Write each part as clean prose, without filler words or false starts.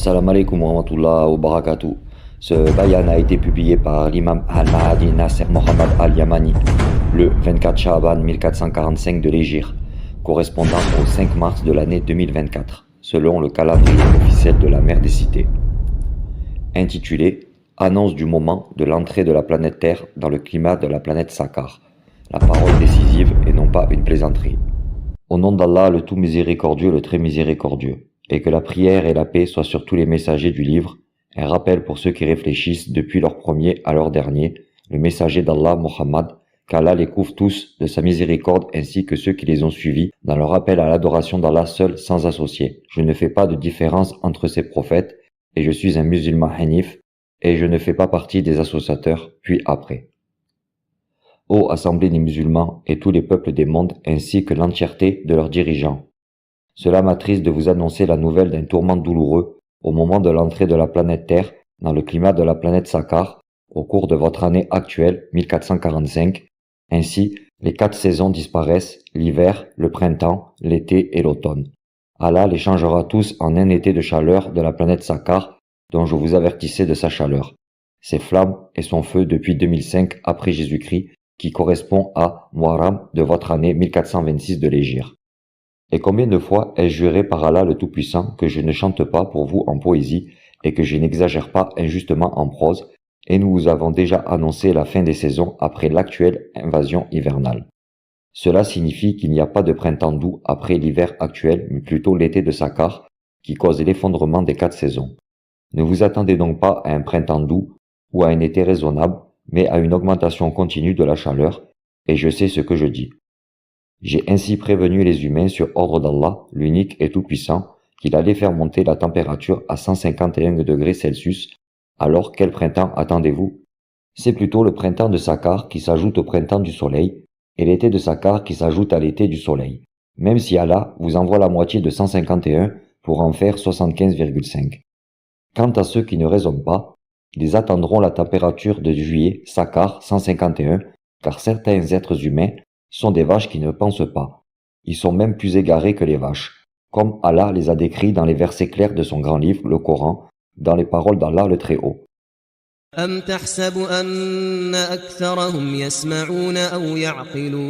Assalamu alaikum wa rahmatullah wa barakatuh. Ce bayan a été publié par l'imam Al-Mahdi Nasser Mohammad Al-Yamani le 24 Sha'ban 1445 de l'Hégire, correspondant au 5 mars de l'année 2024, selon le calendrier officiel de la mer des cités. Intitulé « Annonce du moment de l'entrée de la planète Terre dans le climat de la planète Saqqar », la parole décisive et non pas une plaisanterie. Au nom d'Allah, le tout miséricordieux, le très miséricordieux, et que la prière et la paix soient sur tous les messagers du livre, un rappel pour ceux qui réfléchissent depuis leur premier à leur dernier, le messager d'Allah, Mohammed, qu'Allah les couvre tous de sa miséricorde ainsi que ceux qui les ont suivis dans leur appel à l'adoration d'Allah seul sans associé. Je ne fais pas de différence entre ces prophètes et je suis un musulman hanif et je ne fais pas partie des associateurs puis après. Ô assemblée des musulmans et tous les peuples des mondes ainsi que l'entièreté de leurs dirigeants. Cela m'attriste de vous annoncer la nouvelle d'un tourment douloureux au moment de l'entrée de la planète Terre dans le climat de la planète Saqqar au cours de votre année actuelle 1445. Ainsi, les 4 saisons disparaissent, l'hiver, le printemps, l'été et l'automne. Allah les changera tous en un été de chaleur de la planète Saqqar dont je vous avertissais de sa chaleur, ses flammes et son feu depuis 2005 après Jésus-Christ qui correspond à Muharram de votre année 1426 de l'Hégire. Et combien de fois ai-je juré par Allah le Tout-Puissant que je ne chante pas pour vous en poésie et que je n'exagère pas injustement en prose, et nous vous avons déjà annoncé la fin des saisons après l'actuelle invasion hivernale. Cela signifie qu'il n'y a pas de printemps doux après l'hiver actuel, mais plutôt l'été de Saqqar, qui cause l'effondrement des 4 saisons. Ne vous attendez donc pas à un printemps doux ou à un été raisonnable, mais à une augmentation continue de la chaleur, et je sais ce que je dis. J'ai ainsi prévenu les humains sur ordre d'Allah, l'unique et tout-puissant, qu'il allait faire monter la température à 151 degrés Celsius. Alors quel printemps attendez-vous? C'est plutôt le printemps de Saqqar qui s'ajoute au printemps du soleil, et l'été de Saqqar qui s'ajoute à l'été du soleil, même si Allah vous envoie la moitié de 151 pour en faire 75,5. Quant à ceux qui ne raisonnent pas, ils attendront la température de juillet Saqqar 151, car certains êtres humains sont des vaches qui ne pensent pas. Ils sont même plus égarés que les vaches, comme Allah les a décrits dans les versets clairs de son grand livre, le Coran, dans les paroles d'Allah le Très-Haut. أم تحسب أن أكثرهم يسمعون أو يعقلون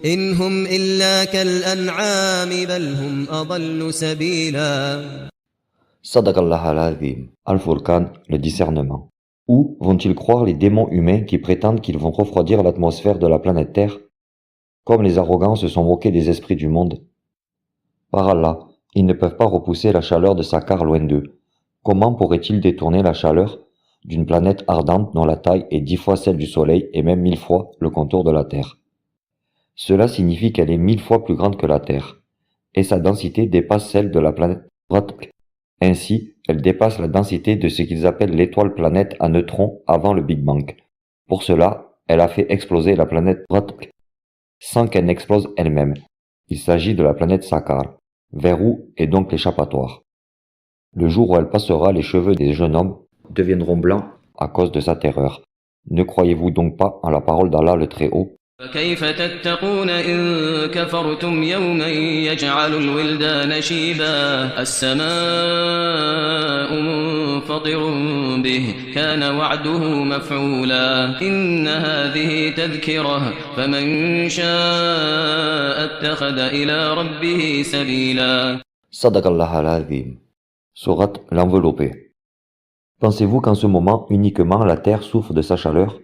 إن هم إلا كالأنعام بل هم أضل سبيلا. Sadaqallah al-Azim. Al-Furqan, le discernement. Ou vont-ils croire les démons humains qui prétendent qu'ils vont refroidir l'atmosphère de la planète Terre? Comme les arrogants se sont moqués des esprits du monde. Par Allah, ils ne peuvent pas repousser la chaleur de Saqqar loin d'eux. Comment pourraient-ils détourner la chaleur d'une planète ardente dont la taille est 10 fois celle du Soleil et même 1000 fois le contour de la Terre? Cela signifie qu'elle est 1000 fois plus grande que la Terre, et sa densité dépasse celle de la planète Ratq. Ainsi, elle dépasse la densité de ce qu'ils appellent l'étoile-planète à neutrons avant le Big Bang. Pour cela, elle a fait exploser la planète Ratq, sans qu'elle n'explose elle-même. Il s'agit de la planète Saqqar, vers où est donc l'échappatoire. Le jour où elle passera, les cheveux des jeunes hommes deviendront blancs à cause de sa terreur. Ne croyez-vous donc pas en la parole d'Allah le Très-Haut? فكيف تتقون إن كفرتم يوما يجعل الولدان شيبا السماء منفطر به كان وعده مفعولا إن هذه تذكرة فمن شاء اتخذ إلى ربه سبيلا. Sadaqallah al-Azim. Sourate l'enveloppé. Pensez-vous qu'en ce moment uniquement la terre souffre de sa chaleur?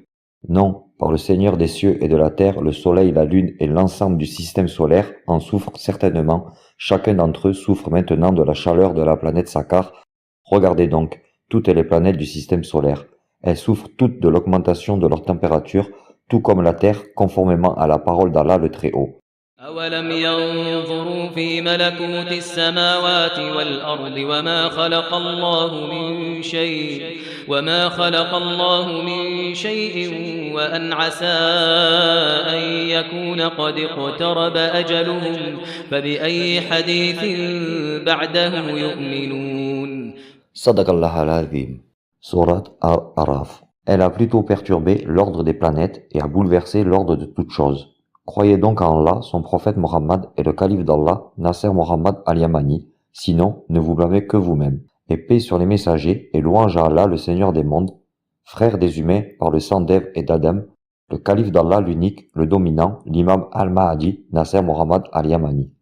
Non, par le Seigneur des cieux et de la terre, le soleil, la lune et l'ensemble du système solaire en souffrent certainement. Chacun d'entre eux souffre maintenant de la chaleur de la planète Saqqar. Regardez donc, toutes les planètes du système solaire. Elles souffrent toutes de l'augmentation de leur température, tout comme la terre, conformément à la parole d'Allah le Très-Haut. أولم ينظروا في ملكوت السماوات والأرض وما خلق الله من شيء وأن عسى أن يكون قد اقترب أجلهم فبأي حديث بعده يؤمنون. Sadaqallah al-Azim. Sourate Al-Araf. Elle a plutôt perturbé l'ordre des planètes et a bouleversé l'ordre de toutes choses. Croyez donc en Allah, son prophète Mohammed et le calife d'Allah, Nasser Mohammad Al-Yamani, Sinon, ne vous blâmez que vous-même. Et paix sur les messagers et louange à Allah, le Seigneur des mondes, frère des humains par le sang d'Ève et d'Adam, le calife d'Allah l'unique, le dominant, l'imam al-Mahdi, Nasser Mohammad al-Yamani.